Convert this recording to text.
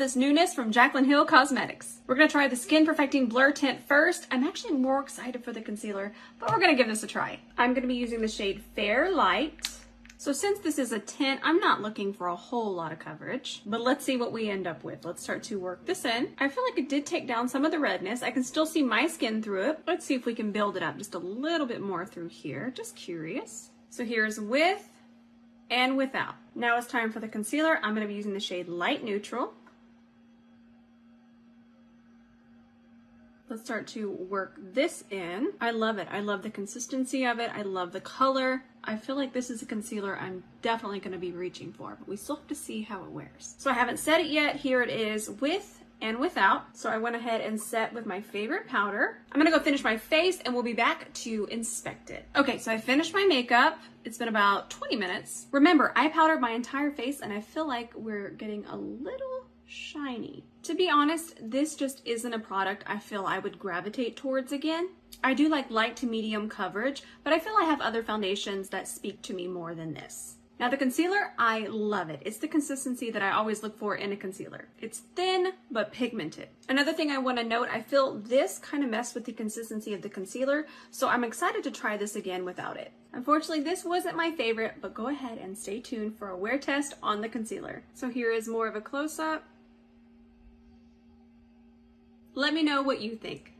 this newness from Jaclyn Hill Cosmetics. We're gonna try the Skin Perfecting Blur Tint first. I'm actually more excited for the concealer, but we're gonna give this a try. I'm gonna be using the shade Fair Light. So since this is a tint, I'm not looking for a whole lot of coverage, but let's see what we end up with. Let's start to work this in. I feel like it did take down some of the redness. I can still see my skin through it. Let's see if we can build it up just a little bit more through here. Just curious. So here's with and without. Now it's time for the concealer. I'm gonna be using the shade Light Neutral. Let's start to work this in. I love it. I love the consistency of it. I love the color. I feel like this is a concealer I'm definitely going to be reaching for, but we still have to see how it wears. So I haven't set it yet. Here it is with and without. So I went ahead and set with my favorite powder. I'm gonna go finish my face and we'll be back to inspect it. Okay, so I finished my makeup. It's been about 20 minutes. Remember, I powdered my entire face and I feel like we're getting a little shiny. To be honest, this just isn't a product I feel I would gravitate towards again. I do like light to medium coverage, but I feel I have other foundations that speak to me more than this. Now the concealer, I love it. It's the consistency that I always look for in a concealer. It's thin, but pigmented. Another thing I want to note, I feel this kind of messed with the consistency of the concealer, so I'm excited to try this again without it. Unfortunately, this wasn't my favorite, but go ahead and stay tuned for a wear test on the concealer. So here is more of a close-up. Let me know what you think.